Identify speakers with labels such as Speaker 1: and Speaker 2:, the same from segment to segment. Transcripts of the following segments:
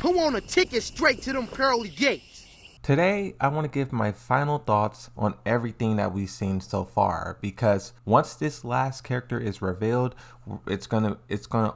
Speaker 1: Who want a ticket straight to them pearly gates?
Speaker 2: Today, I want to give my final thoughts on everything that we've seen so far, because once this last character is revealed, it's gonna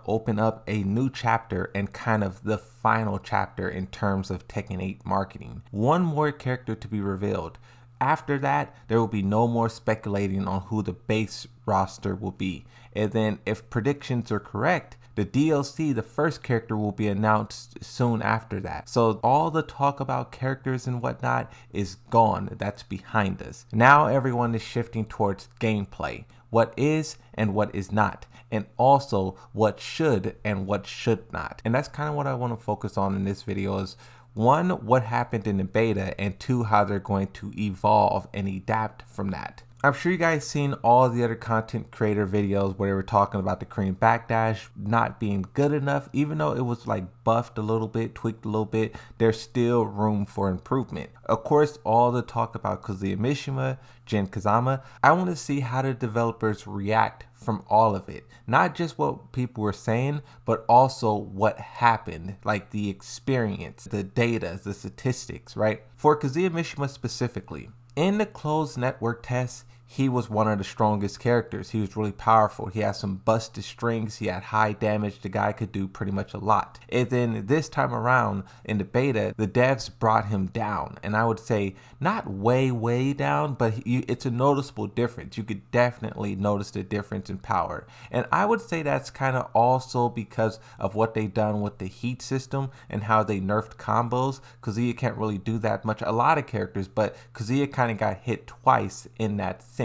Speaker 2: open up a new chapter and kind of the final chapter in terms of Tekken 8 marketing. One more character to be revealed. After that, there will be no more speculating on who the base roster will be. And then if predictions are correct, the DLC, the first character, will be announced soon after that. So all the talk about characters and whatnot is gone. That's behind us. Now everyone is shifting towards gameplay. What is and what is not. And also what should and what should not. And that's kind of what I want to focus on in this video is, one, what happened in the beta, and two, how they're going to evolve and adapt from that. I'm sure you guys seen all the other content creator videos where they were talking about the Korean backdash not being good enough. Even though it was like buffed a little bit, tweaked a little bit, there's still room for improvement. Of course, all the talk about Kazuya Mishima, Jin Kazama, I want to see how the developers react from all of it. Not just what people were saying, but also what happened, like the experience, the data, the statistics, right? For Kazuya Mishima specifically, in the closed network test, he was one of the strongest characters. He was really powerful. He had some busted strings. He had high damage. The guy could do pretty much a lot. And then this time around in the beta, the devs brought him down. And I would say not way down, but it's a noticeable difference. You could definitely notice the difference in power. And I would say that's kind of also because of what they done with the heat system and how they nerfed combos. Kazuya can't really do that much. A lot of characters, but Kazuya kind of got hit twice in that sense.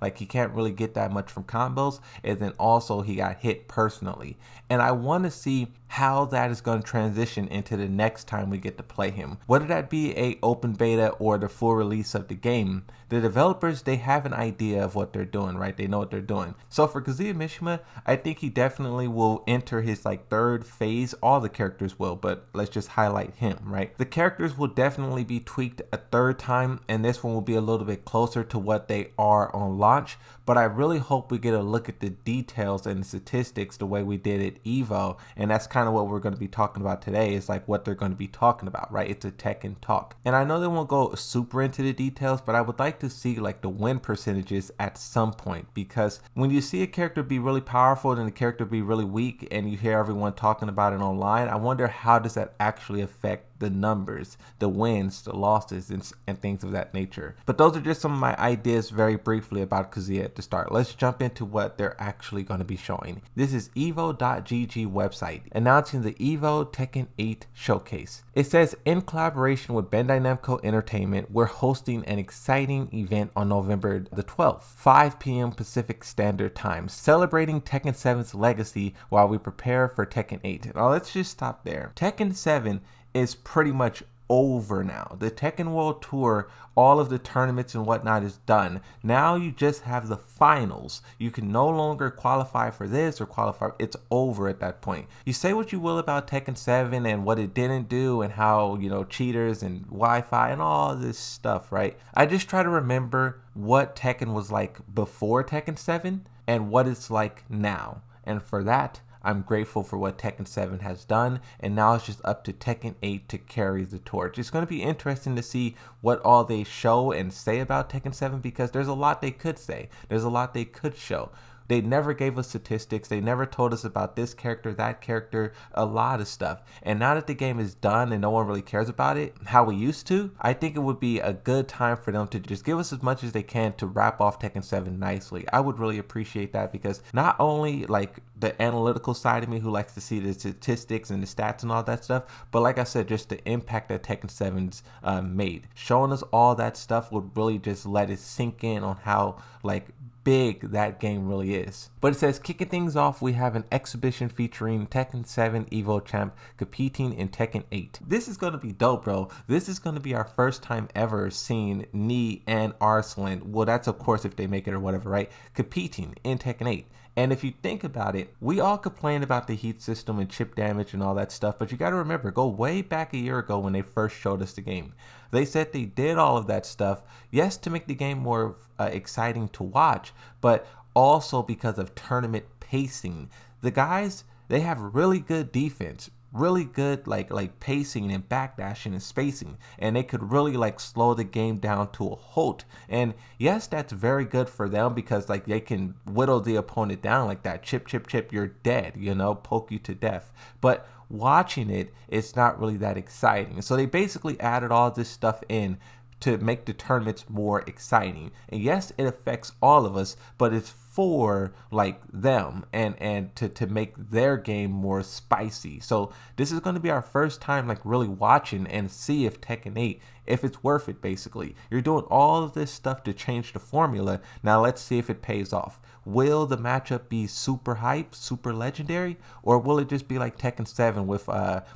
Speaker 2: Like he can't really get that much from combos, and then also he got hit personally. And I want to see how that is going to transition into the next time we get to play him. Whether that be a open beta or the full release of the game, the developers, they have an idea of what they're doing, right? They know what they're doing. So for Kazuya Mishima, I think he definitely will enter his like third phase. All the characters will, but let's just highlight him, right? The characters will definitely be tweaked a third time, and this one will be a little bit closer to what they are on launch. But I really hope we get a look at the details and the statistics the way we did at EVO, and that's kind of what we're going to be talking about today, is like what they're going to be talking about, right? It's a Tekken talk. And I know they won't go super into the details, but I would like to see like the win percentages at some point, because when you see a character be really powerful and the character be really weak and you hear everyone talking about it online, I wonder how does that actually affect the numbers, the wins, the losses, and things of that nature. But those are just some of my ideas very briefly about Kazuya at the start. Let's jump into what they're actually going to be showing. This is EVO.gg website announcing the EVO Tekken 8 showcase. It says, in collaboration with Bandai Namco Entertainment, we're hosting an exciting event on November the 12th, 5 p.m. Pacific Standard Time, celebrating Tekken 7's legacy while we prepare for Tekken 8. Now let's just stop there. Tekken 7 is pretty much over now. The Tekken World Tour, all of the tournaments and whatnot is done. Now you just have the finals. You can no longer qualify for this or qualify. It's over at that point. You say what you will about Tekken 7 and what it didn't do and how, you know, cheaters and Wi-Fi and all this stuff, right? I just try to remember what Tekken was like before Tekken 7 and what it's like now. And for that, I'm grateful for what Tekken 7 has done, and now it's just up to Tekken 8 to carry the torch. It's going to be interesting to see what all they show and say about Tekken 7, because there's a lot they could say. There's a lot they could show. They never gave us statistics. They never told us about this character, that character, a lot of stuff. And now that the game is done and no one really cares about it, how we used to, I think it would be a good time for them to just give us as much as they can to wrap off Tekken 7 nicely. I would really appreciate that, because not only like the analytical side of me who likes to see the statistics and the stats and all that stuff, but like I said, just the impact that Tekken 7's made. Showing us all that stuff would really just let it sink in on how like big that game really is. But it says, kicking things off, we have an exhibition featuring Tekken 7 EVO champ competing in Tekken 8. This is going to be dope, bro. This is going to be our first time ever seeing Knee and Arslan. Well, that's of course if they make it or whatever, right? Competing in Tekken 8. And if you think about it, we all complain about the heat system and chip damage and all that stuff, but you got to remember, go way back a year ago when they first showed us the game. They said they did all of that stuff, yes, to make the game more exciting to watch, but also because of tournament pacing. The guys, they have really good defense, really good like pacing and backdashing and spacing, and they could really like slow the game down to a halt. And yes, that's very good for them because like they can whittle the opponent down like that. Chip, chip, chip, you're dead, you know, poke you to death. But watching it, it's not really that exciting. So they basically added all this stuff in to make the tournaments more exciting. And yes, it affects all of us, but it's for like them and to make their game more spicy. So this is going to be our first time like really watching and see if Tekken 8, if it's worth it. Basically, you're doing all of this stuff to change the formula. Now let's see if it pays off. Will the matchup be super hype, super legendary, or will it just be like Tekken 7 with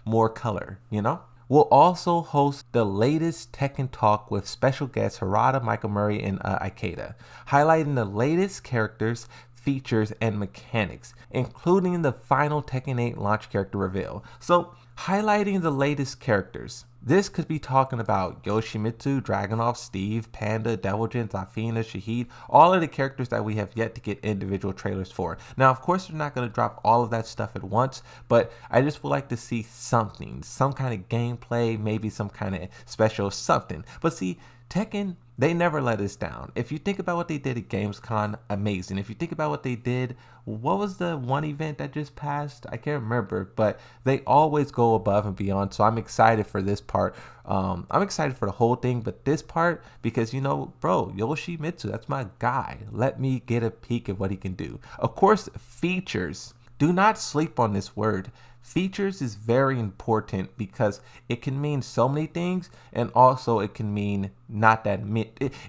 Speaker 2: more color, you know? We'll also host the latest Tekken Talk with special guests Harada, Michael Murray, and Ikeda, highlighting the latest characters, features, and mechanics, including the final Tekken 8 launch character reveal. So, highlighting the latest characters. This could be talking about Yoshimitsu, Dragunov, Steve, Panda, Deviljin, Zafina, Shahid, all of the characters that we have yet to get individual trailers for. Now, of course, they're not going to drop all of that stuff at once, but I just would like to see something, some kind of gameplay, maybe some kind of special something. But see, Tekken, they never let us down. If you think about what they did at Gamescom, amazing. If you think about what they did, what was the one event that just passed? I can't remember, but they always go above and beyond. So I'm excited for this part. I'm excited for the whole thing, but this part, because, you know, bro, Yoshimitsu, that's my guy. Let me get a peek at what he can do. Of course, features. Do not sleep on this word. Features is very important because it can mean so many things, and also it can mean not that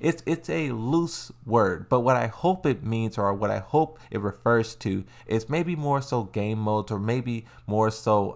Speaker 2: it's a loose word, but what I hope it means, or what I hope it refers to, is maybe more so game modes, or maybe more so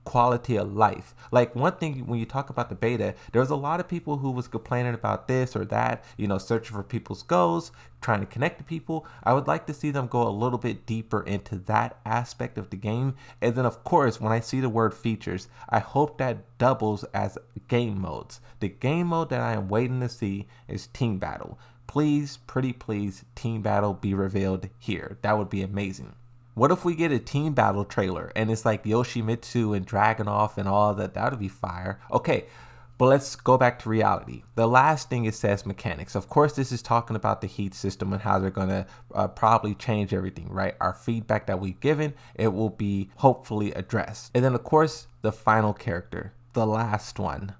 Speaker 2: quality of life. Like, one thing, when you talk about the beta, there was a lot of people who was complaining about this or that, you know, searching for people's goals, trying to connect to people. I would like to see them go a little bit deeper into that aspect of the game. And then, of course, when I see the word features, I hope that doubles as game modes. The game mode that I am waiting to see is Team Battle. Please, pretty please, Team Battle be revealed here. That would be amazing. What if we get a Team Battle trailer and it's like Yoshimitsu and Dragunov and all that? That would be fire. Okay, but let's go back to reality. The last thing it says, mechanics. Of course, this is talking about the heat system and how they're going to probably change everything, right? Our feedback that we've given, it will be hopefully addressed. And then, of course, the final character, the last one.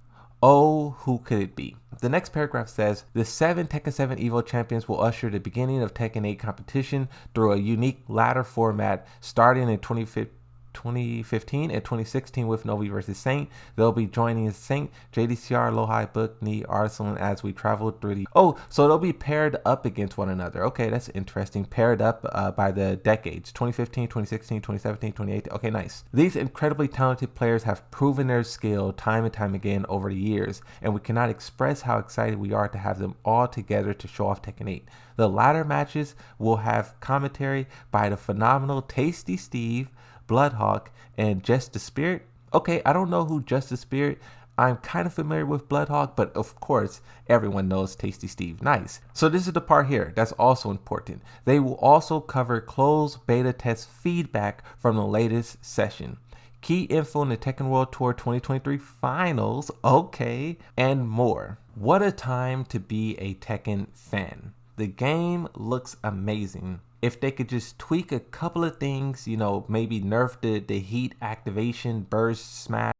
Speaker 2: Oh, who could it be? The next paragraph says, the 7 Tekken 7 EVO champions will usher the beginning of Tekken 8 competition through a unique ladder format starting in 2015 and 2016 with Novi versus Saint. They'll be joining Saint, JDCR, Lohai, Book, Knee, Arsenal as we travel through the... Oh, so they'll be paired up against one another. Okay, that's interesting. Paired up by the decades. 2015, 2016, 2017, 2018. Okay, nice. These incredibly talented players have proven their skill time and time again over the years, and we cannot express how excited we are to have them all together to show off Tekken 8. The latter matches will have commentary by the phenomenal Tasty Steve, Bloodhawk, and Just the Spirit. Okay, I don't know who Just the Spirit. I'm kind of familiar with Bloodhawk, but of course, everyone knows Tasty Steve. Nice. So this is the part here that's also important. They will also cover closed beta test feedback from the latest session, key info in the Tekken World Tour 2023 finals, okay, and more. What a time to be a Tekken fan. The game looks amazing. If they could just tweak a couple of things, you know, maybe nerf the heat activation, burst, smash,